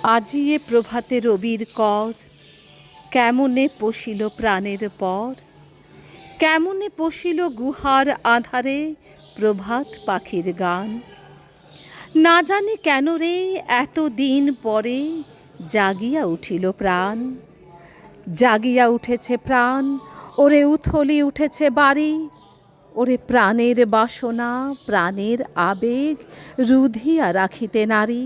আজি এ প্রভাতে রবির কর, কেমনে পশিল প্রাণের পর, কেমনে পশিল গুহার আধারে প্রভাত পাখির গান। না জানি কেন রে এত দিন পরে জাগিয়া উঠিল প্রাণ। জাগিয়া উঠেছে প্রাণ, ওরে উথলি উঠেছে বাড়ি, ওরে প্রাণের বাসনা প্রাণের আবেগ রুধিয়া রাখিতে নারী।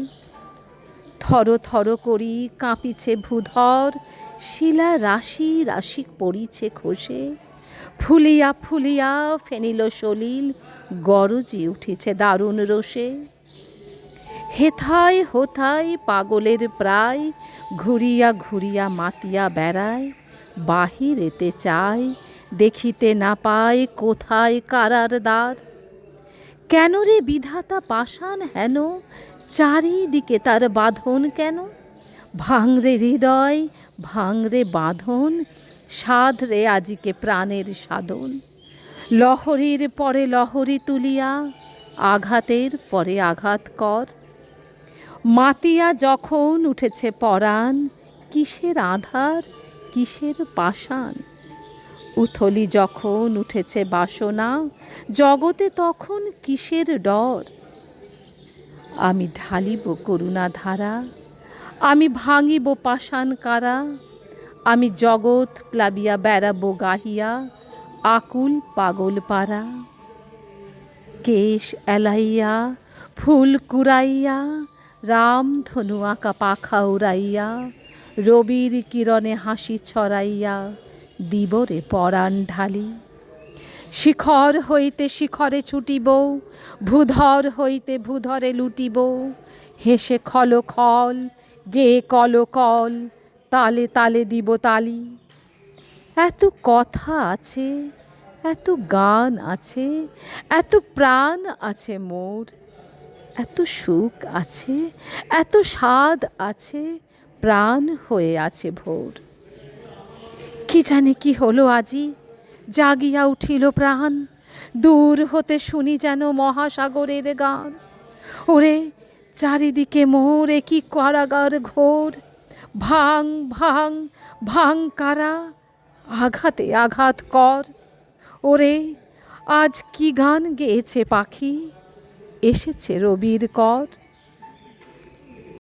থর থর করি কাঁপিছে ভূধর, শিলা রাশি রাশি পড়িছে খসে, ফুলিয়া ফুলিয়া ফেনিল সলিল গরজি উঠিছে দারুণ রোষে। হেথায় হোথায় পাগলের প্রায় ঘুরিয়া ঘুরিয়া মাতিয়া বেড়ায়, বাহিরেতে চায় দেখিতে না পায় কোথায় কারার দ্বার। কেন রে বিধাতা পাষাণ হেন, চারিদিকে তার বাঁধন কেন? ভাঙরে হৃদয় ভাঙরে বাঁধন, সাধ রে আজিকে প্রাণের সাধন। লহরীর পরে লহরী তুলিয়া আঘাতের পরে আঘাত কর। মাতিয়া যখন উঠেছে পরাণ, কিসের আধার কিসের পাষাণ। উথলি যখন উঠেছে বাসনা, জগতে তখন কিসের ডর। আমি ঢালিব করুণা ধারা, আমি ভাঙিব পাষাণ কারা, আমি জগৎ প্লাবিয়া বেড়াবো গাহিয়া আকুল পাগল পারা। কেশ এলাইয়া ফুল কুড়াইয়া, রাম ধনু আঁকা পাখা উড়াইয়া, রবির কিরণে হাসি ছড়াইয়া দিবরে পরাণ ঢালি। শিখর হইতে শিখরে ছুটিব, ভূধর হইতে ভূধরে লুটিব, হেসে খল খল গেয়ে কল কল, তালে তালে দিব তালি। এত কথা আছে, এত গান আছে, এত প্রাণ আছে মোর, এত সুখ আছে, এত স্বাদ আছে, প্রাণ হয়ে আছে ভোর। কি জানি কি হলো আজি, জাগিয়া উঠিল প্রাণ, দূর হতে শুনি যেন মহাসাগরের গান। ওরে চারিদিকে মোর কি কারাগার ঘোর, ভাঙ ভাঙ ভাঙ কারা, আঘাতে আঘাত কর। ওরে আজ কি গান গেয়েছে পাখি, এসেছে রবির কর।